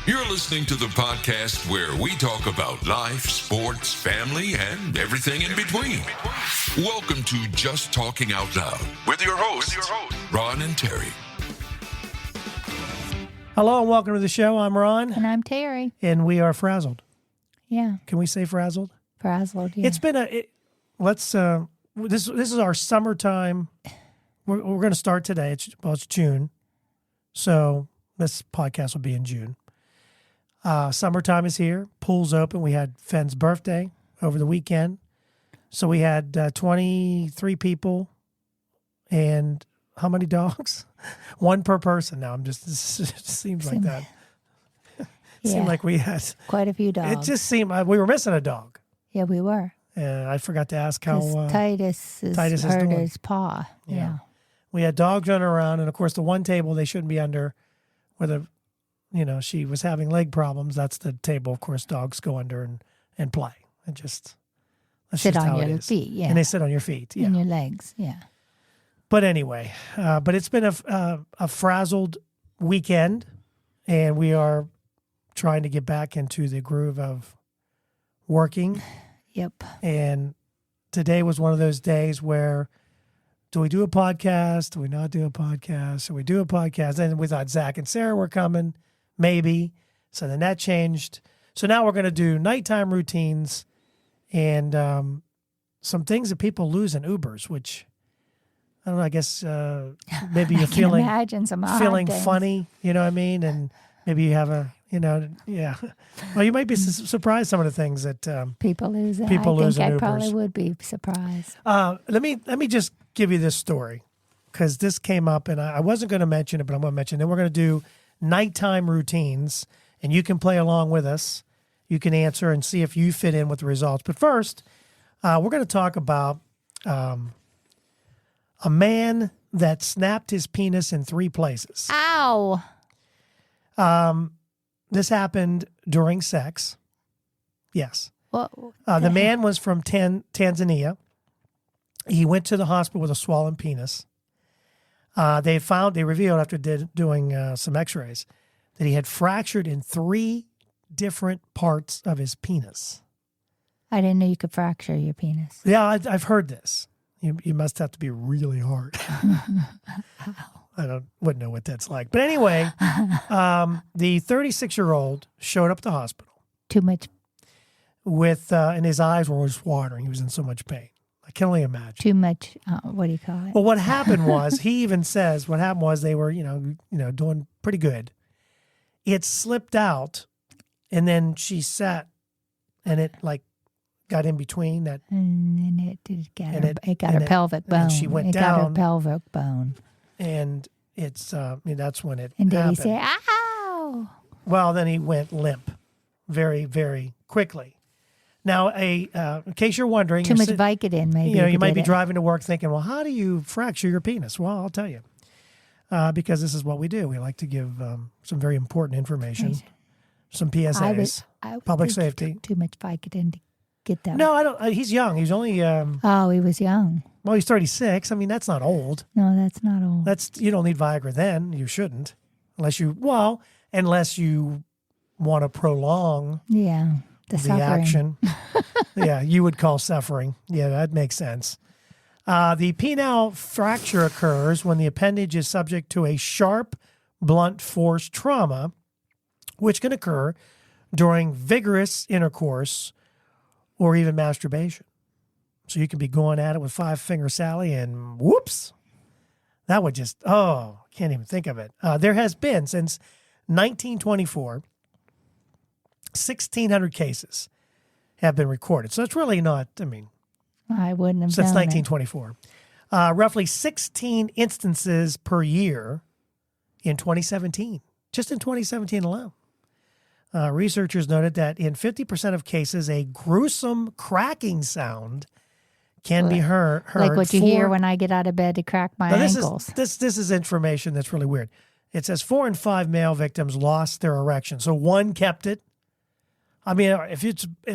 You're listening to the podcast where we talk about life, sports, family, and everything in between. Welcome to Just Talking Out Loud with your hosts, Ron and Terry. Hello and welcome to the show. I'm Ron. And I'm Terry. And we are frazzled. Yeah. Can we say frazzled? Frazzled, yeah. It's been this is our summertime. We're going to start today. It's June. So this podcast will be in June. Summertime is here. Pool's open. We had Fenn's birthday over the weekend. So we had 23 people and how many dogs? One per person. Now it seems like that. It seemed like we had quite a few dogs. It just seemed like we were missing a dog. Yeah, we were. I forgot to ask how Titus is hurt his paw. Yeah. We had dogs running around, and of course the one table they shouldn't be under where she was having leg problems. That's the table, of course, dogs go under and play. And just sit on your feet, yeah. And they sit on your feet, yeah. And your legs, yeah. But anyway, but it's been a frazzled weekend, and we are trying to get back into the groove of working. Yep. And today was one of those days where, do we do a podcast? Do we not do a podcast? So we do a podcast. And we thought Zach and Sarah were coming, maybe. So then that changed. So now we're going to do nighttime routines and some things that people lose in Ubers, which, I don't know, I guess maybe you're feeling funny, you know what I mean? And maybe you have yeah. Well, you might be surprised some of the things that people lose. I probably would be surprised. Let me just give you this story because this came up and I wasn't going to mention it, but I'm going to mention it. Then we're going to do nighttime routines, and you can play along with us. You can answer and see if you fit in with the results. But first, we're going to talk about a man that snapped his penis in 3 places. Ow! This happened during sex. Yes. The man was from Tanzania. He went to the hospital with a swollen penis. They revealed after doing some x-rays that he had fractured in 3 different parts of his penis. I didn't know you could fracture your penis. Yeah, I've heard this. You must have to be really hard. Wouldn't know what that's like. But anyway, the 36-year-old showed up at the hospital. Too much. And his eyes were just watering. He was in so much pain. I can only imagine. Too much, what do you call it? Well, what happened was, he even says, what happened was they were, doing pretty good. It slipped out, and then she sat, and it got in between that. And it got her pelvic bone. And she went down. It got her pelvic bone. And it's that's when it and did happened. He say, ow? Well, then he went limp very, very quickly. Now, in case you're wondering. Too much Vicodin, maybe. You might be driving to work thinking, well, how do you fracture your penis? Well, I'll tell you. Because this is what we do. We like to give some very important information, some PSAs, public safety. Too much Vicodin to get that. No, I don't. He's young. He's only. He was young. Well, he's 36. I mean, that's not old. No, that's not old. You don't need Viagra then. You shouldn't, unless you want to prolong. Yeah, the action. Yeah, you would call suffering. Yeah, that makes sense. The penile fracture occurs when the appendage is subject to a sharp, blunt force trauma, which can occur during vigorous intercourse or even masturbation. So you can be going at it with 5-finger Sally and whoops, that would just, can't even think of it. There has been, since 1924, 1,600 cases have been recorded. So it's really not, I wouldn't have since known 1924. Roughly 16 instances per year in 2017, just in 2017 alone. Researchers noted that in 50% of cases, a gruesome cracking sound can be heard. Like what you hear when I get out of bed to crack my ankles. This is information that's really weird. It says 4 in 5 male victims lost their erection. So 1 kept it. I mean, if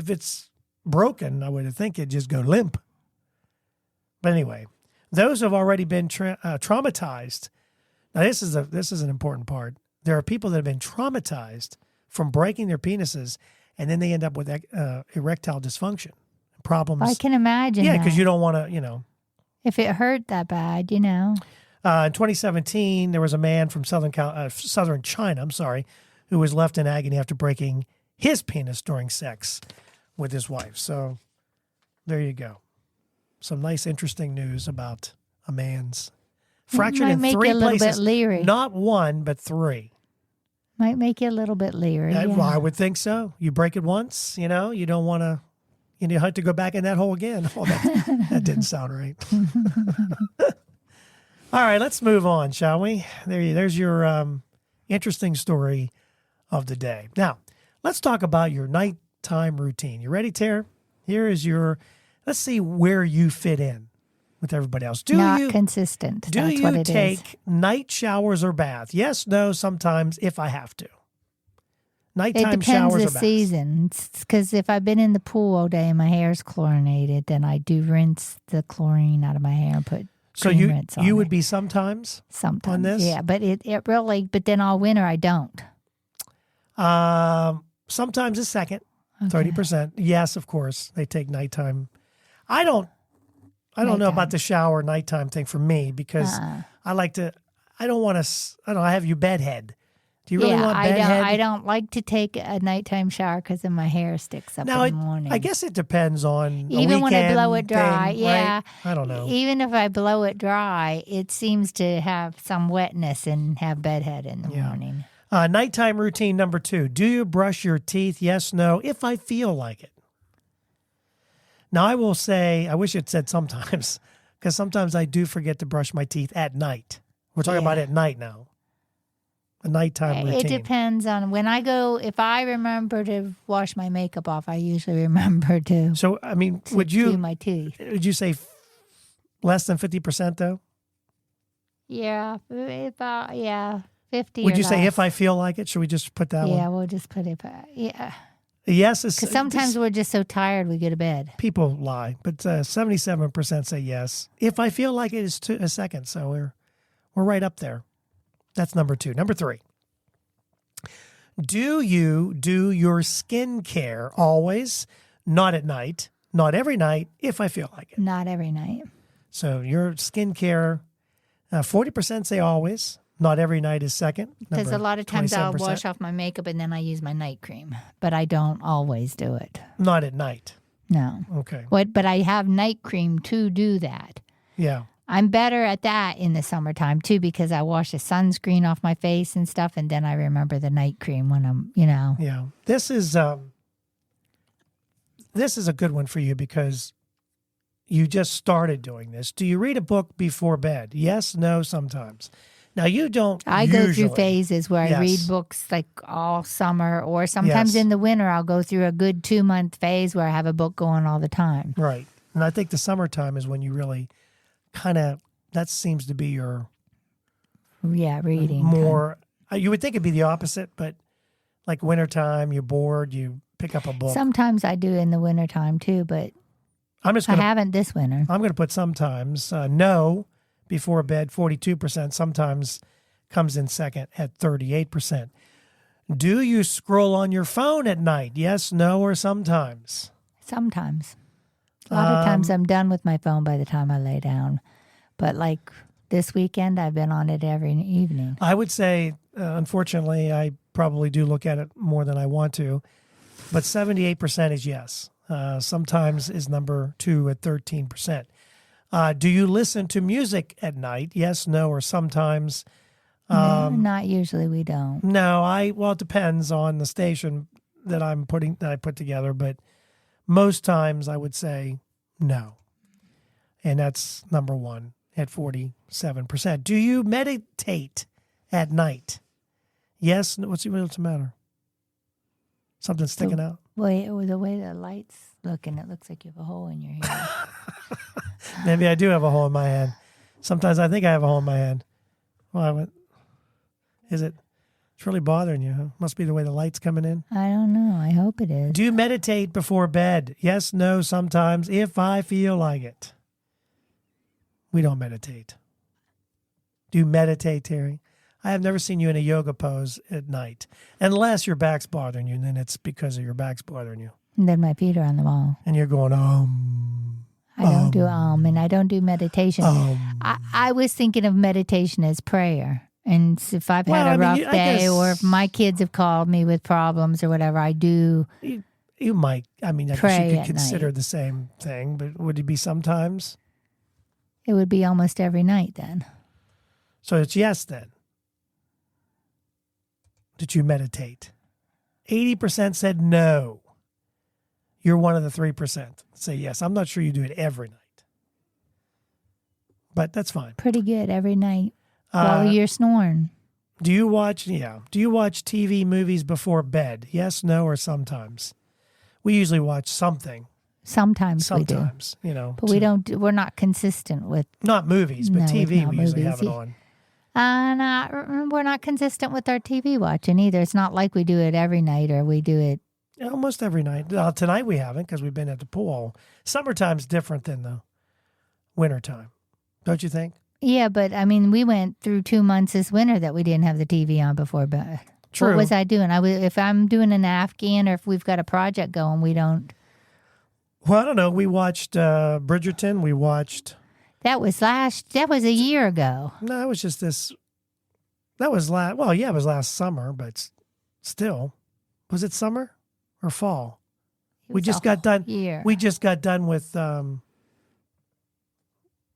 it's broken, I would think it'd just go limp. But anyway, those have already been traumatized. Now, this is an important part. There are people that have been traumatized from breaking their penises, and then they end up with erectile dysfunction problems. I can imagine. Yeah, because you don't want to, If it hurt that bad, In 2017, there was a man from southern China, who was left in agony after breaking his penis during sex with his wife. So there you go. Some nice, interesting news about a man's fractured in 3 places. Might make you a little bit leery. Not 1, but 3. Might make you a little bit leery. Well, I would think so. You break it once, you don't want to, you have to go back in that hole again. Oh, that didn't sound right. All right, let's move on, shall we? There's your interesting story of the day. Now, let's talk about your nighttime routine. You ready, Tara? Here is let's see where you fit in with everybody else. Not consistent. Do you take night showers or bath? Yes, no, sometimes if I have to. Nighttime showers or baths? It depends the season. Because if I've been in the pool all day and my hair's chlorinated, then I do rinse the chlorine out of my hair and put rinse on you would be sometimes on this? Yeah, but it really, but then all winter I don't. Sometimes a second, 30%. Yes, of course, they take nighttime. I don't know about the shower nighttime thing for me because I have you bedhead. Do you really want bedhead? I don't like to take a nighttime shower because then my hair sticks up in the morning. I guess it depends on even when I blow it dry. Thing, yeah, right? I don't know. Even if I blow it dry, it seems to have some wetness and have bedhead in the morning. Nighttime routine number 2. Do you brush your teeth? Yes, no. If I feel like it. Now, I will say, I wish it said sometimes, because sometimes I do forget to brush my teeth at night. We're talking about at night now. A nighttime routine. It depends on when I go. If I remember to wash my makeup off, I usually remember to. So, I mean, would you do my teeth? Would you say less than 50% though? Yeah, 50. Would you say if I feel like it? Should we just put that one? Yeah, we'll just put it. Yeah. Yes, because sometimes we're just so tired we go to bed. People lie, but 77% say yes. If I feel like it is a second, so we're right up there. That's number 2. Number 3. Do you do your skincare always? Not at night. Not every night. If I feel like it. Not every night. So your skincare, 40% say always. Not every night is second. Because a lot of times 27%. I'll wash off my makeup and then I use my night cream. But I don't always do it. Not at night. No. Okay. But I have night cream to do that. Yeah. I'm better at that in the summertime, too, because I wash the sunscreen off my face and stuff, and then I remember the night cream when I'm, Yeah. This is a good one for you because you just started doing this. Do you read a book before bed? Yes, no, sometimes. Now, you don't go through phases where I read books like all summer, or sometimes in the winter I'll go through a good 2-month phase where I have a book going all the time. Right. And I think the summertime is when you really kind of, that seems to be your... Yeah, reading. More, you would think it'd be the opposite, but like wintertime, you're bored, you pick up a book. Sometimes I do in the wintertime too, but I haven't this winter. I'm going to put sometimes. No. Before bed, 42%, sometimes comes in second at 38%. Do you scroll on your phone at night? Yes, no, or sometimes? Sometimes. A lot of times I'm done with my phone by the time I lay down. But like this weekend, I've been on it every evening. I would say, unfortunately, I probably do look at it more than I want to. But 78% is yes. Sometimes is number 2 at 13%. Do you listen to music at night? Yes, no, or sometimes? Not usually. We don't. No, it depends on the station that I put together, but most times I would say no. And that's number 1 at 47%. Do you meditate at night? Yes. What's the matter? Something sticking out? The way the light's looking, it looks like you have a hole in your head. Maybe I do have a hole in my head. Sometimes I think I have a hole in my head. Well, is it? It's really bothering you, huh? Must be the way the light's coming in. I don't know. I hope it is. Do you meditate before bed? Yes, no, sometimes, if I feel like it. We don't meditate. Do you meditate, Terry? I have never seen you in a yoga pose at night, unless your back's bothering you, and then it's because of your back's bothering you. And then my feet are on the wall. And you're going, I don't do and I don't do meditation. I was thinking of meditation as prayer. And if I've had a rough day or if my kids have called me with problems or whatever, I do. You might. I mean, I guess you could consider the same thing, but would it be sometimes? It would be almost every night then. So it's yes then. Did you meditate? 80% said no. You're one of the 3%. Say yes. I'm not sure you do it every night. But that's fine. Pretty good every night. While you're snoring. Do you watch TV movies before bed? Yes, no, or sometimes? We usually watch something. Sometimes we do. You know. But we're not consistent with. Not movies, but TV we usually have it on. We're not consistent with our TV watching either. It's not like we do it every night or we do it. Almost every night. Tonight we haven't because we've been at the pool. Summertime's different than the wintertime. Don't you think? Yeah, but I mean, we went through 2 months this winter that we didn't have the TV on before bed. True. What was I doing? If I'm doing an Afghan or if we've got a project going, we don't. Well, I don't know. We watched Bridgerton. We watched. That was a year ago. No, it was just this. That was last. Well, yeah, it was last summer, but still, was it summer or fall? We just got done. Year. We just got done with.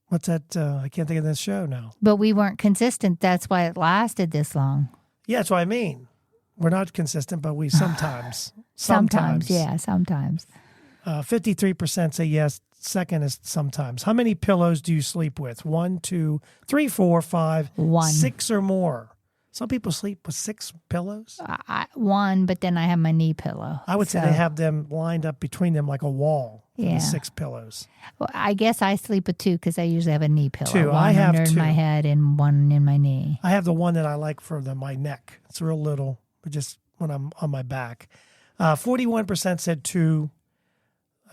What's that? I can't think of this show now. But we weren't consistent. That's why it lasted this long. Yeah, that's what I mean. We're not consistent, but we sometimes. Sometimes. 53% say yes. Second is sometimes. How many pillows do you sleep with? 1, 2, 3, 4, 5, 6 or more. Some people sleep with 6 pillows. One, but then I have my knee pillow. I would say they have them lined up between them like a wall. Yeah. The 6 pillows. Well, I guess I sleep with 2 because I usually have a knee pillow. 2. One I have under 2. my head and one in my knee. I have the one that I like for my neck. It's real little, but just when I'm on my back. 41% said 2.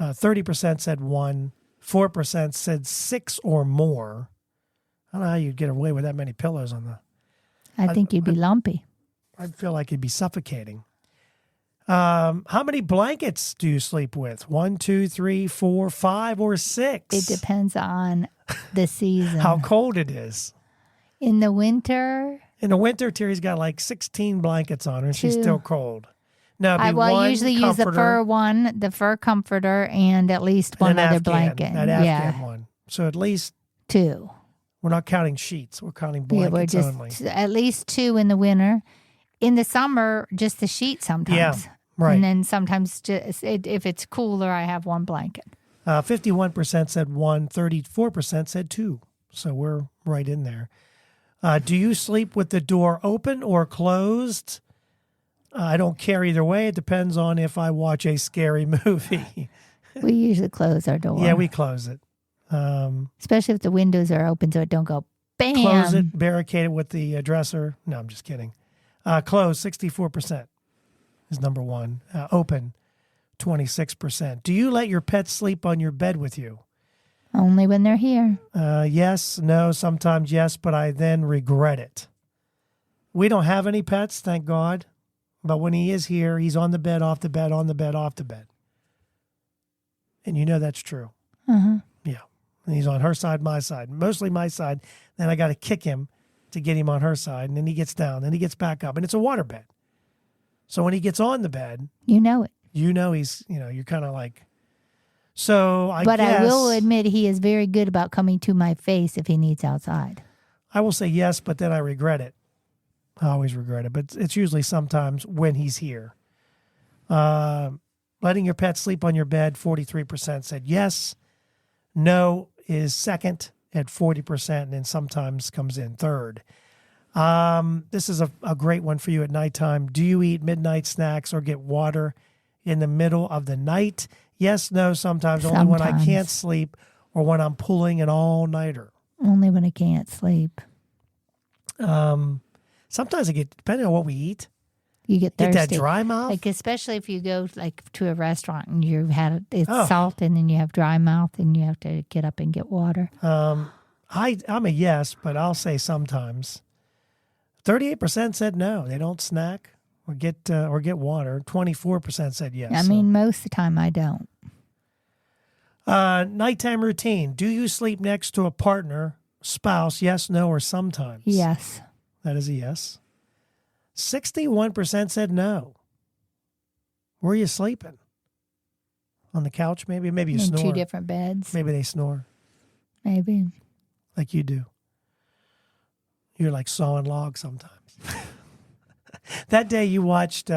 30% said 1. 4% said 6 or more. I don't know how you'd get away with that many pillows on the. I think you'd be lumpy. I'd feel like you'd be suffocating. How many blankets do you sleep with? 1, 2, 3, 4, 5, or 6? It depends on the season. How cold it is. In the winter. In the winter, Terry's got like 16 blankets on her, and 2. she's still cold. Now, I usually use the fur comforter, and at least one other blanket. That Afghan one. So at least 2. We're not counting sheets. We're counting blankets only. At least 2 in the winter. In the summer, just the sheet sometimes. Yeah, right. And then sometimes, if it's cooler, I have 1 blanket. 51% said 1. 34% said 2. So we're right in there. Do you sleep with the door open or closed? I don't care either way. It depends on if I watch a scary movie. We usually close our door. Yeah, we close it. Especially if the windows are open so it don't go bam. Close it, barricade it with the dresser. No, I'm just kidding. Close, 64% is number 1. Open, 26%. Do you let your pets sleep on your bed with you? Only when they're here. Yes, no, sometimes yes, but I then regret it. We don't have any pets, thank God. But when he is here, he's on the bed, off the bed, on the bed, off the bed. And you know that's true. Uh-huh. Yeah. And he's on her side, my side. Mostly my side. Then I got to kick him to get him on her side. And then he gets down. Then he gets back up. And it's a water bed. So when he gets on the bed. You know it. You know you're kind of like. So I But guess. I will admit he is very good about coming to my face if he needs outside. I will say yes, but then I regret it. I always regret it. But it's usually sometimes when he's here. Letting your pet sleep on your bed, 43% said yes. No is second at 40%, and then sometimes comes in third. This is a great one for you at nighttime. Do you eat midnight snacks or get water in the middle of the night? Yes, no, sometimes. Only when I can't sleep or when I'm pulling an all-nighter. Only when I can't sleep. Sometimes I get, depending on what we eat. You get thirsty. Get that dry mouth? Like, especially if you go to a restaurant and you've had it's salt and then you have dry mouth and you have to get up and get water. I'm a yes, but I'll say sometimes. 38% said no. They don't snack or get water. 24% said yes. I mean, most of the time I don't. Nighttime routine. Do you sleep next to a partner, spouse? Yes, no, or sometimes? Yes. That is a yes. 61% said no. Where are you sleeping? On the couch, maybe? Maybe you snore. In 2 different beds. Maybe they snore. Maybe. Like you do. You're like sawing logs sometimes. That day you watched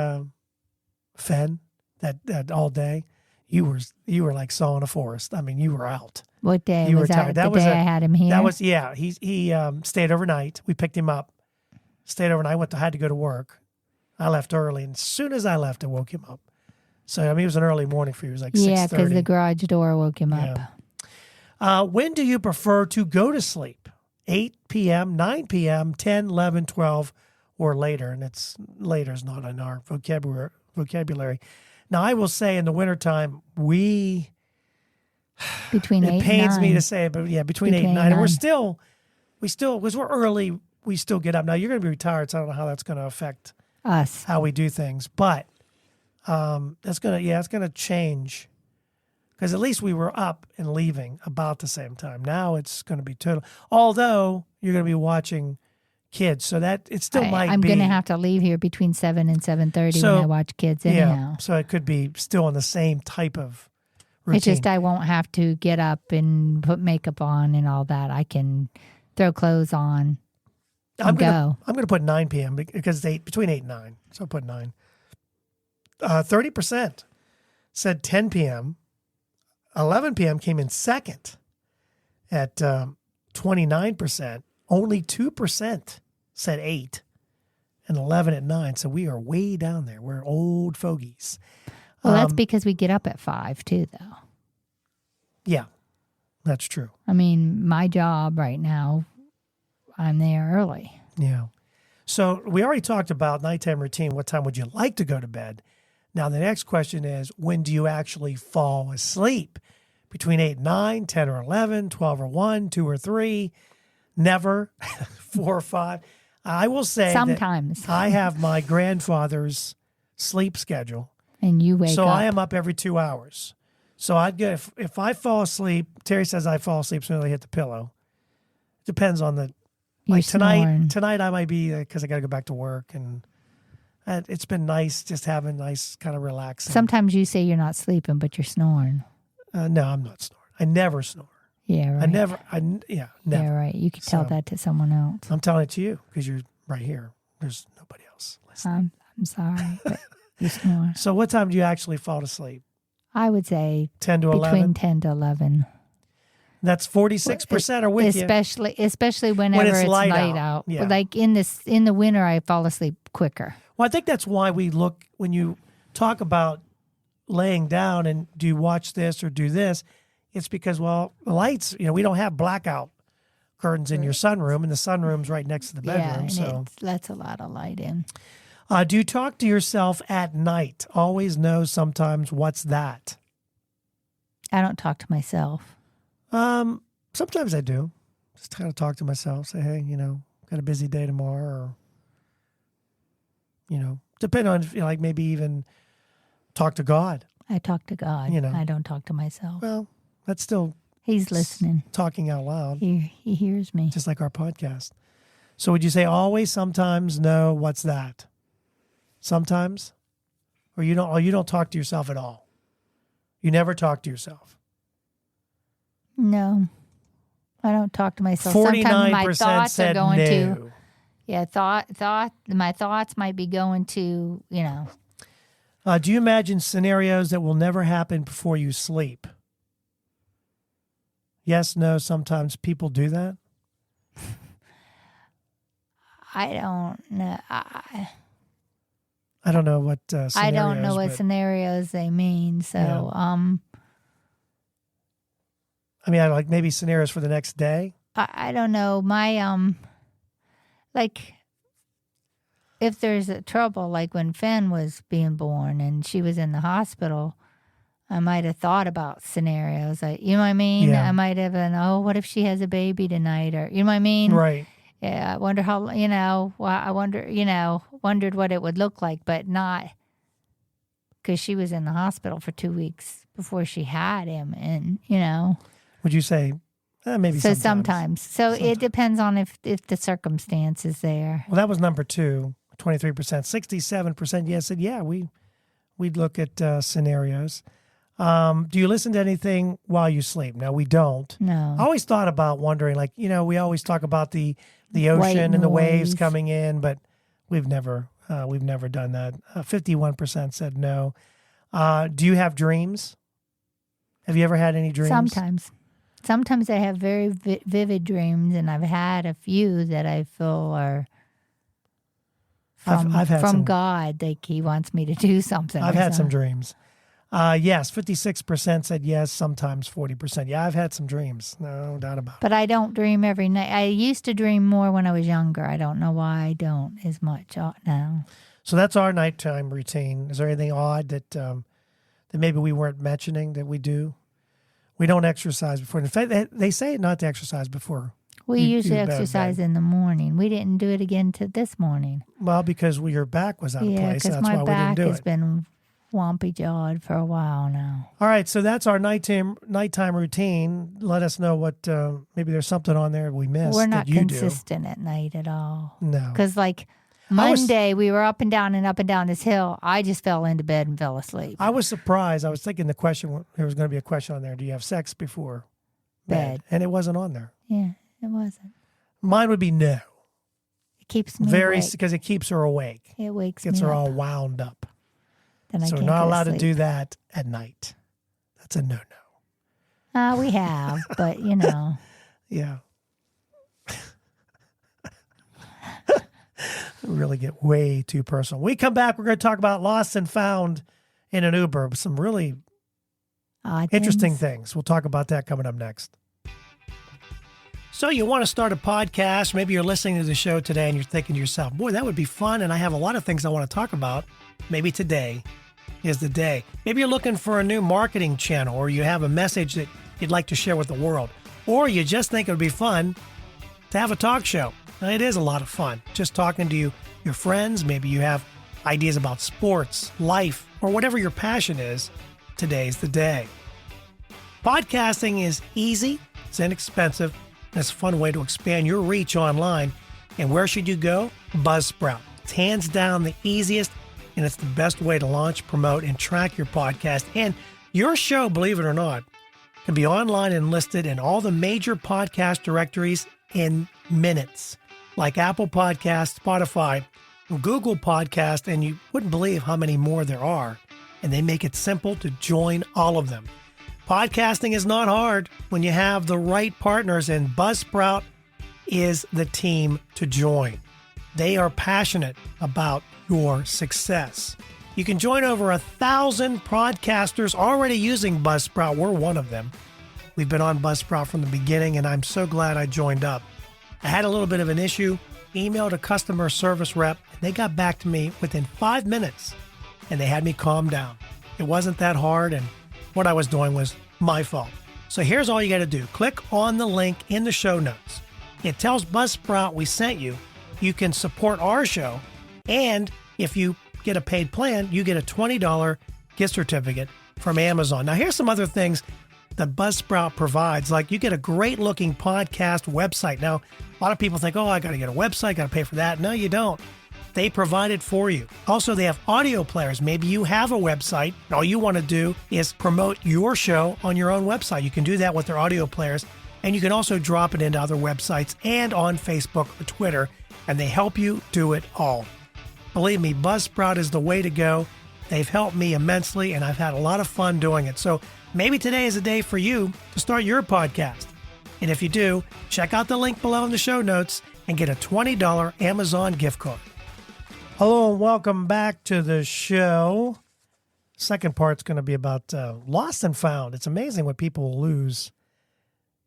Fen, that all day, you were like sawing a forest. I mean, you were out. What day you was were tired. that? The day I had him here? That was, yeah. He stayed overnight. We picked him up. Stayed overnight. Had to go to work. I left early, and as soon as I left, I woke him up. So, I mean, it was an early morning for you. It was like 6:30. Yeah, because the garage door woke him up. When do you prefer to go to sleep? 8 p.m., 9 p.m., 10, 11, 12, or later? And it's later is not in our vocabulary. Now, I will say in the wintertime, between 8 and 9. It pains me to say it, but yeah, between 8 and 9. And we still, because we're early, we still get up. Now, you're going to be retired, so I don't know how that's going to affect us, how we do things. But it's going to change. Because at least we were up and leaving about the same time. Now it's going to be total. Although you're going to be watching kids, so that it still might be. I'm going to have to leave here between 7 and 7:30 when I watch kids anyhow. Yeah, so it could be still on the same type of routine. It's just I won't have to get up and put makeup on and all that. I can throw clothes on and go. I'm going to put 9 p.m. because it's between 8 and 9. So I'll put 9. 30% said 10 p.m. 11 p.m. came in second at 29%. Only 2% said 8 and 11 at 9. So we are way down there. We're old fogies. Well, that's because we get up at 5 too, though. Yeah, that's true. I mean, my job right now, I'm there early. Yeah. So we already talked about nighttime routine. What time would you like to go to bed? Now, the next question is, when do you actually fall asleep? Between 8 and 9, 10 or 11, 12 or 1, 2 or 3, never, 4 or 5. I will say sometimes I have my grandfather's sleep schedule. And you wake up. So I am up every 2 hours. So I'd get, if I fall asleep, Terry says I fall asleep as soon as I hit the pillow. Depends on the, like tonight I might be, because I got to go back to work, and it's been nice just having nice kind of relaxing. Sometimes you say you're not sleeping, but you're snoring. No, I'm not snoring. I never snore. Yeah, right. Never. Yeah, right. You could tell that to someone else. I'm telling it to you because you're right here. There's nobody else listening. I'm sorry, but you snore. So what time do you actually fall asleep? I would say 10 to 11? Between 10 to 11. That's 46% are with you. Especially whenever it's light out. Yeah. Like in the winter, I fall asleep quicker. Well, I think that's why we look, when you talk about laying down and do you watch this or do this, it's because, well, the lights, we don't have blackout curtains in your sunroom, and the sunroom's right next to the bedroom. So it lets a lot of light in. Do you talk to yourself at night? Always, no, sometimes. What's that? I don't talk to myself. Sometimes I do. Just kind of talk to myself, say, hey, got a busy day tomorrow, or, depend on, like maybe even talk to God. I talk to God. I don't talk to myself. Well, that's still... He's listening. Talking out loud. He hears me. Just like our podcast. So would you say always, sometimes, no, what's that? Sometimes? Or you don't talk to yourself at all? You never talk to yourself? No. I don't talk to myself. 49% Sometimes my thoughts said are going no. to... Yeah, my thoughts might be going to, do you imagine scenarios that will never happen before you sleep? Yes, no, sometimes people do that? I don't know. I don't know what scenarios. I don't know what scenarios they mean. So, yeah. I mean, like maybe scenarios for the next day? I don't know. My, like, if there's a trouble, like when Fen was being born and she was in the hospital, I might have thought about scenarios. You know what I mean? Yeah. I might have been, what if she has a baby tonight? Or, you know what I mean? Right. Yeah, I wonder how, wondered what it would look like, but not because she was in the hospital for 2 weeks before she had him. And, Would you say maybe so sometimes? So it depends on if the circumstance is there. Well, that was number 2, 23%. 67% yes said, yeah, we'd look at scenarios. Do you listen to anything while you sleep? No, we don't. No. I always thought about wondering, we always talk about the ocean and the waves coming in, but we've never done that. 51% said no. Do you have dreams? Have you ever had any dreams? Sometimes I have very vivid dreams, and I've had a few that I feel are from God. Like He wants me to do something. I've had some dreams. Yes, 56% said yes, sometimes 40%. Yeah, I've had some dreams, no doubt about it. But I don't dream every night. I used to dream more when I was younger. I don't know why I don't as much now. So that's our nighttime routine. Is there anything odd that maybe we weren't mentioning that we do? We don't exercise before. In fact, they say not to exercise before. We usually exercise in the morning. We didn't do it again this morning. Well, because your back was out of place. That's why we didn't do it. Yeah, because my back has been wompy jawed for a while now. All right, so that's our nighttime routine. Let us know what maybe there's something on there we missed. We're not consistent at night at all. No, because Monday we were up and down this hill. I just fell into bed and fell asleep. I was surprised. I was thinking there was going to be a question on there. Do you have sex before bed? And it wasn't on there. Yeah, it wasn't. Mine would be no. It keeps me awake. Because it keeps her awake. It wakes Gets me her up. all wound up. Then so we're not allowed to do that at night. That's a no-no. We have, but Yeah. Really get way too personal. When we come back, we're going to talk about lost and found in an Uber. Some really interesting things. We'll talk about that coming up next. So you want to start a podcast. Maybe you're listening to the show today and you're thinking to yourself, boy, that would be fun. And I have a lot of things I want to talk about. Maybe today is the day. Maybe you're looking for a new marketing channel, or you have a message that you'd like to share with the world, or you just think it would be fun to have a talk show. Now, it is a lot of fun just talking to your friends. Maybe you have ideas about sports, life, or whatever your passion is. Today's the day. Podcasting is easy, it's inexpensive, and it's a fun way to expand your reach online. And where should you go? Buzzsprout. It's hands down the easiest, and it's the best way to launch, promote, and track your podcast. And your show, believe it or not, can be online and listed in all the major podcast directories in minutes, like Apple Podcasts, Spotify, Google Podcasts, and you wouldn't believe how many more there are. And they make it simple to join all of them. Podcasting is not hard when you have the right partners, and Buzzsprout is the team to join. They are passionate about your success. You can join over 1,000 podcasters already using Buzzsprout. We're one of them. We've been on Buzzsprout from the beginning, and I'm so glad I joined up. I had a little bit of an issue, emailed a customer service rep, and they got back to me within 5 minutes, and they had me calm down. It wasn't that hard, and what I was doing was my fault. So here's all you got to do. Click on the link in the show notes. It tells Buzzsprout we sent you. You can support our show, and if you get a paid plan, you get a $20 gift certificate from Amazon. Now, here's some other things that Buzzsprout provides. Like, you get a great-looking podcast website. Now, a lot of people think, I got to get a website, got to pay for that. No, you don't. They provide it for you. Also, they have audio players. Maybe you have a website, and all you want to do is promote your show on your own website. You can do that with their audio players, and you can also drop it into other websites and on Facebook or Twitter, and they help you do it all. Believe me, Buzzsprout is the way to go. They've helped me immensely, and I've had a lot of fun doing it. So maybe today is a day for you to start your podcast. And if you do, check out the link below in the show notes and get a $20 Amazon gift card. Hello and welcome back to the show. Second part's going to be about lost and found. It's amazing what people lose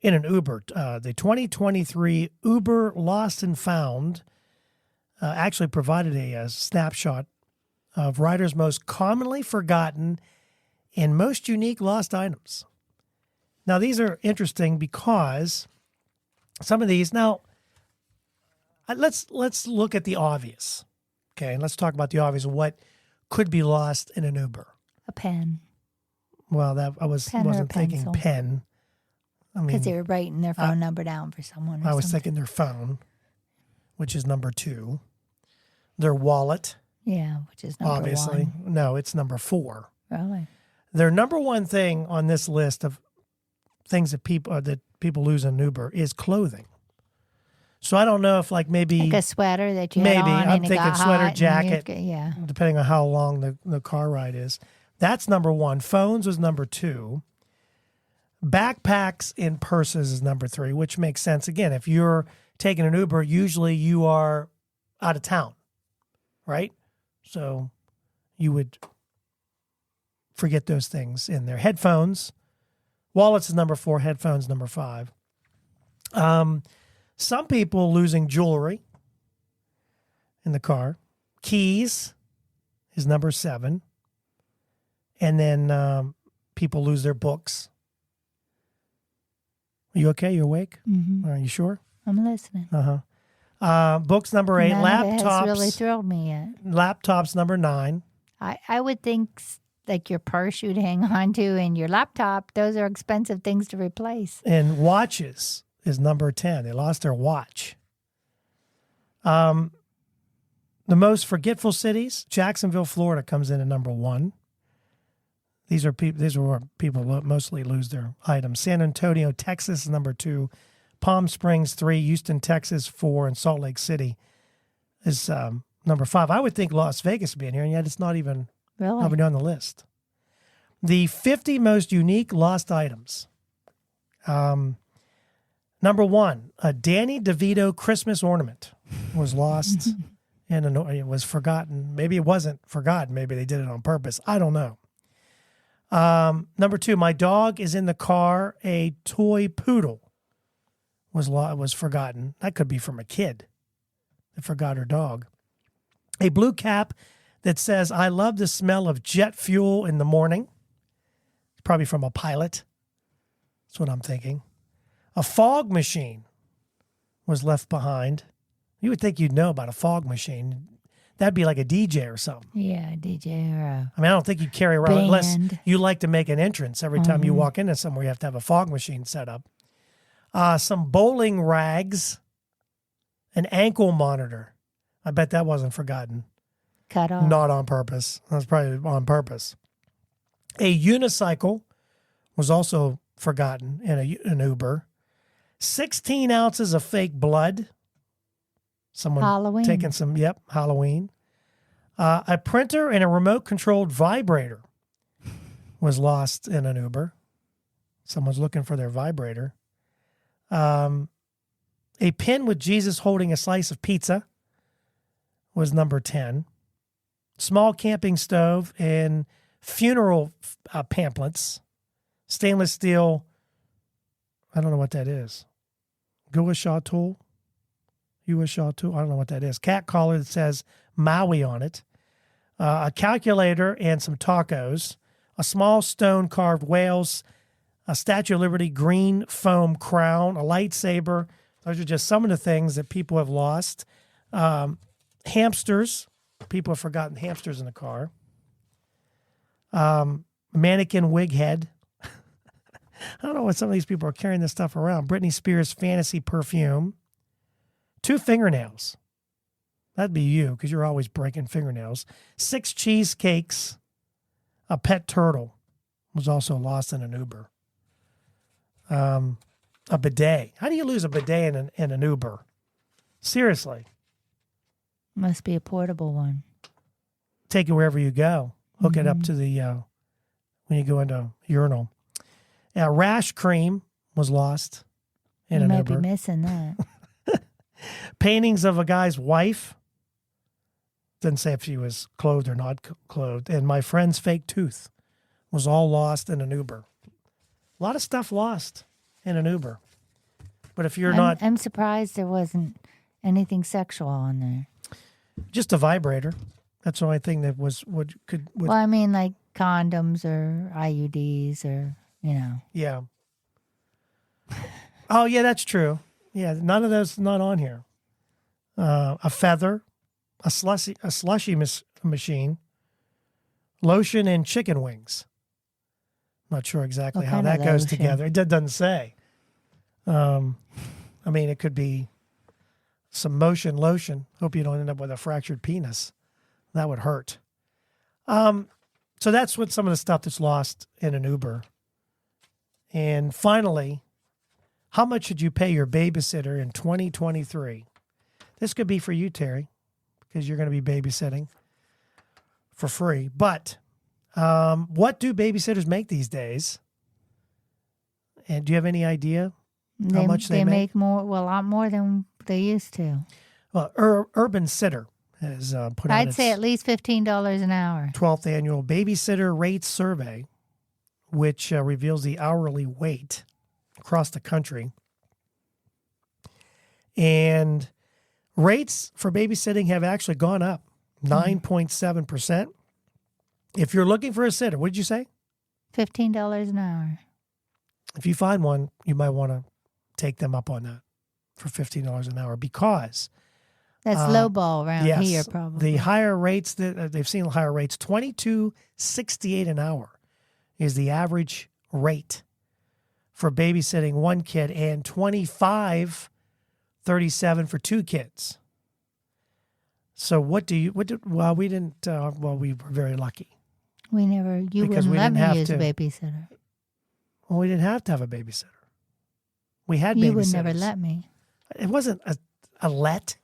in an Uber. The 2023 Uber Lost and Found actually provided a snapshot of riders' most commonly forgotten and most unique lost items. Now, these are interesting because some of these, now, let's look at the obvious. Okay, let's talk about the obvious. What could be lost in an Uber? A pen. Well, that wasn't thinking pen. I mean, because they were writing their phone number down for someone. I was thinking their phone, which is number 2. Their wallet. Yeah, which is number obviously. 1. No, it's number 4. Really? Their number 1 thing on this list of things that people lose in Uber is clothing. So I don't know if maybe like a sweater that you had on I'm and thinking it got sweater, hot jacket, yeah. depending on how long the car ride is. That's number 1. Phones was number 2. Backpacks and purses is number 3, which makes sense. Again, if you're taking an Uber, usually you are out of town, right? So you would forget those things in there. Headphones, wallets is number 4, headphones number 5. Some people losing jewelry in the car. Keys is number 7. And then people lose their books. Are you okay? You awake? Mm-hmm. Are you sure? I'm listening. Books number 8. None Laptops. of it has really thrilled me yet. Laptops number 9. I would think like your purse you'd hang on to and your laptop, those are expensive things to replace. And watches is number 10. They lost their watch. The most forgetful cities, Jacksonville, Florida comes in at number 1. These are where people mostly lose their items. San Antonio, Texas is number 2. Palm Springs 3, Houston, Texas 4, and Salt Lake City is number 5. I would think Las Vegas would be in here, and yet it's not even on the list. The 50 most unique lost items. Number 1, a Danny DeVito Christmas ornament was lost and it was forgotten. Maybe it wasn't forgotten. Maybe they did it on purpose. I don't know. Number 2, my dog is in the car. A toy poodle was forgotten. That could be from a kid that forgot her dog. A blue cap that says, I love the smell of jet fuel in the morning. It's probably from a pilot. That's what I'm thinking. A fog machine was left behind. You would think you'd know about a fog machine. That'd be like a DJ or something. Yeah, a DJ or a I don't think you carry around band. unless you like to make an entrance. Every time you walk into somewhere, you have to have a fog machine set up. Some bowling rags, an ankle monitor. I bet that wasn't forgotten. Cut off. Not on purpose. That's probably on purpose. A unicycle was also forgotten in an Uber. 16 ounces of fake blood. Someone Halloween. taking some, Halloween. A printer and a remote-controlled vibrator was lost in an Uber. Someone's looking for their vibrator. A pin with Jesus holding a slice of pizza was number 10. Small camping stove and funeral pamphlets. Stainless steel, I don't know what that is. Gua tool? U.S. tool? I don't know what that is. Cat collar that says Maui on it. A calculator and some tacos. A small stone carved whales. A Statue of Liberty green foam crown. A lightsaber. Those are just some of the things that people have lost. Hamsters. People have forgotten hamsters in the car. Mannequin wig head. I don't know what some of these people are carrying this stuff around. Britney Spears fantasy perfume. 2 fingernails. That'd be you because you're always breaking fingernails. 6 cheesecakes. A pet turtle was also lost in an Uber. A bidet. How do you lose a bidet in an Uber? Seriously. Must be a portable one. Take it wherever you go. Hook it up to the, when you go into urinal. Rash cream was lost in an Uber. You might be missing that. Paintings of a guy's wife. Didn't say if she was clothed or not clothed. And my friend's fake tooth was all lost in an Uber. A lot of stuff lost in an Uber. But if you're I'm surprised there wasn't anything sexual on there. Just a vibrator. That's the only thing that would. Well, I mean, like condoms or IUDs or, Yeah. Oh, yeah, that's true. Yeah, none of those not on here. a feather, a slushy machine, lotion, and chicken wings. Not sure exactly how that goes together. It doesn't say. I mean, it could be some motion lotion. Hope you don't end up with a fractured penis. That would hurt. So that's what some of the stuff that's lost in an Uber. And finally, how much should you pay your babysitter in 2023? This could be for you, Terry, because you're going to be babysitting for free. But what do babysitters make these days? And do you have any idea how much they make? More, a lot more than they used to. Well, Urban Sitter has put out I'd say at least $15 an hour. 12th annual babysitter rates survey, which reveals the hourly wait across the country. And rates for babysitting have actually gone up 9.7%. If you're looking for a sitter, what did you say? $15 an hour. If you find one, you might want to take them up on that for $15 an hour because that's lowball around here, probably. The higher rates that they've seen higher rates, $22.68 an hour is the average rate for babysitting one kid, and $25.37 for two kids. So we were very lucky. You wouldn't let me use a babysitter. Well, we didn't have to have a babysitter. We had babysitters. You would never let me. It wasn't a let.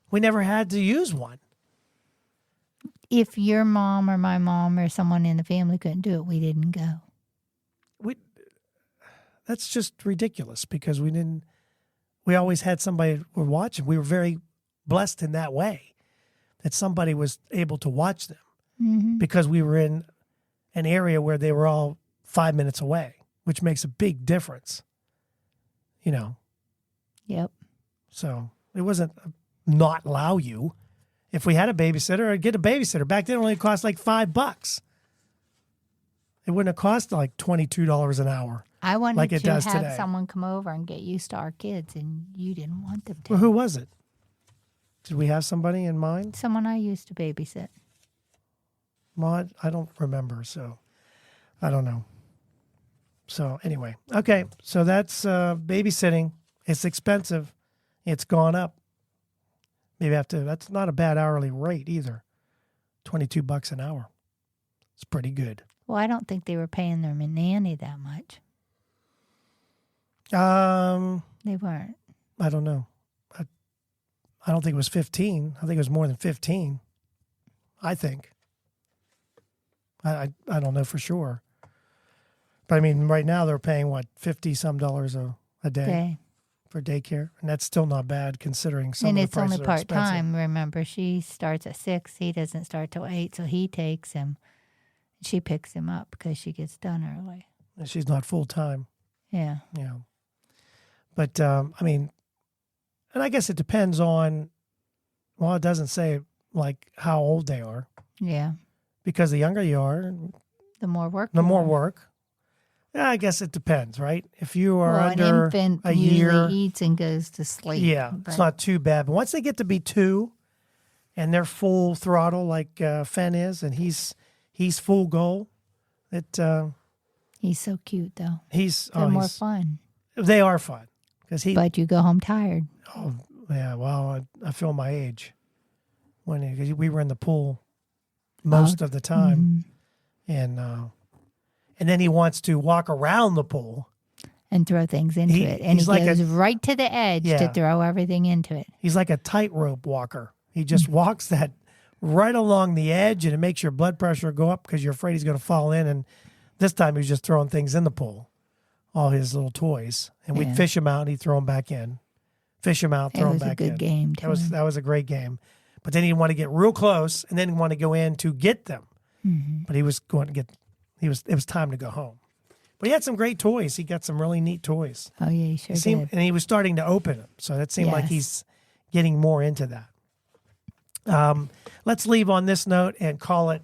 We never had to use one. If your mom or my mom or someone in the family couldn't do it, we didn't go. That's just ridiculous because we always had somebody we're watching. We were very blessed in that way that somebody was able to watch them because we were in an area where they were all 5 minutes away, which makes a big difference. Yep. So it wasn't not allow you. If we had a babysitter, I'd get a babysitter. Back then, it only cost like $5. It wouldn't have cost like $22 an hour. I wanted like it to does have today. someone come over and get used to our kids, and you didn't want them to. Well, who was it? Did we have somebody in mind? Someone I used to babysit. Well, I don't remember, so I don't know. So anyway, okay, so that's babysitting. It's expensive. It's gone up. Maybe that's not a bad hourly rate either. $22 an hour. It's pretty good. Well, I don't think they were paying their nanny that much. They weren't. I don't know. I don't think it was 15. I think it was more than 15. I think. I don't know for sure. But I mean, right now they're paying $50-some a day for daycare, and that's still not bad considering some of the prices are expensive. And it's only part-time. Remember, she starts at 6. He doesn't start till 8, so he takes him. She picks him up because she gets done early. And she's not full-time. Yeah. Yeah. But, I mean, and I guess it depends on, well, it doesn't say, like, how old they are. Yeah. Because the younger you are, the more work. Yeah, I guess it depends, right? If you are an under infant a year, usually eats and goes to sleep. Yeah, it's not too bad. But once they get to be 2 and they're full throttle like Fen is, and he's full goal, he's so cute though. They're more fun. They are fun but you go home tired. Oh yeah, well I feel my age because we were in the pool most of the time, and then he wants to walk around the pool and throw things into it, and he goes right to the edge to throw everything into it. He's like a tightrope walker. He just walks that right along the edge, and it makes your blood pressure go up because you're afraid he's going to fall in. And this time he was just throwing things in the pool, all his little toys, and we'd fish him out and he'd throw them back in. Fish him out, throw him back in. It was a good game. That was a great game. But then he'd want to get real close, and then he'd want to go in to get them. Mm-hmm. But he was going to get. It was time to go home. But he had some great toys. He got some really neat toys. Oh yeah, he sure did. And he was starting to open them, so that seemed like he's getting more into that. Let's leave on this note and call it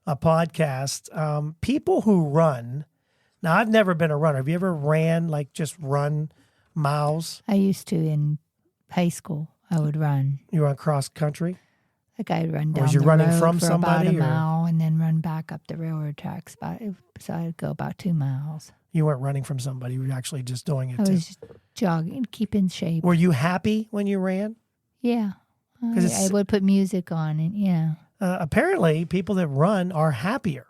a podcast. People who run. Now, I've never been a runner. Have you ever ran, like just run miles? I used to in high school. I would run. You run cross country? Like I'd run down was you the running road from for somebody, about a or- mile and then run back up the railroad tracks. So I'd go about 2 miles. You weren't running from somebody. You were actually just doing it. I was just jogging, keep in shape. Were you happy when you ran? Yeah. I would put music on and yeah. Apparently, people that run are happier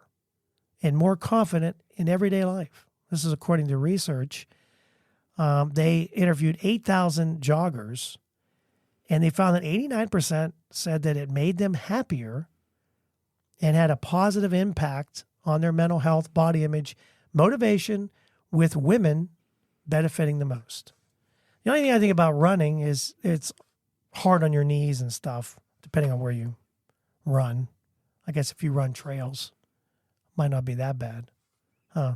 and more confident in everyday life. This is according to research. They interviewed 8,000 joggers, and they found that 89% said that it made them happier and had a positive impact on their mental health, body image, motivation, with women benefiting the most. The only thing I think about running is it's hard on your knees and stuff, depending on where you run. I guess if you run trails, might not be that bad. Huh.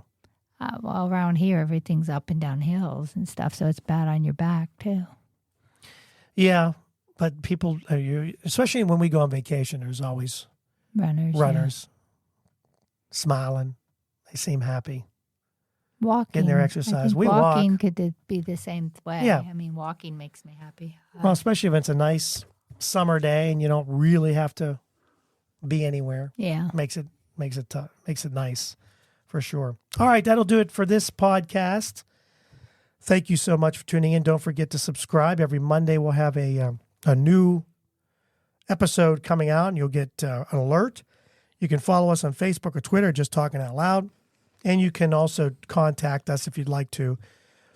Well, around here, everything's up and down hills and stuff, so it's bad on your back, too. Yeah, but people, especially when we go on vacation, there's always runners smiling. They seem happy. Walking. Getting their exercise. I think We walking walk. could be the same way. Yeah. I mean, walking makes me happy. Well, especially if it's a nice summer day and you don't really have to be anywhere. Yeah. Makes it nice for sure. All right, that'll do it for this podcast. Thank you so much for tuning in. Don't forget to subscribe. Every Monday we'll have a new episode coming out, and you'll get an alert. You can follow us on Facebook or Twitter, Just Talking Out Loud. And you can also contact us if you'd like to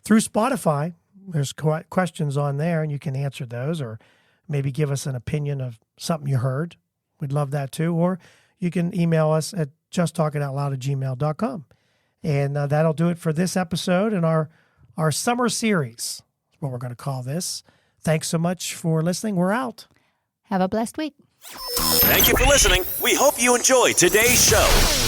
through Spotify. There's questions on there, and you can answer those, or maybe give us an opinion of something you heard. We'd love that too. Or you can email us at justtalkingoutloud@gmail.com. And that'll do it for this episode and our summer series, is what we're going to call this. Thanks so much for listening. We're out. Have a blessed week. Thank you for listening. We hope you enjoyed today's show.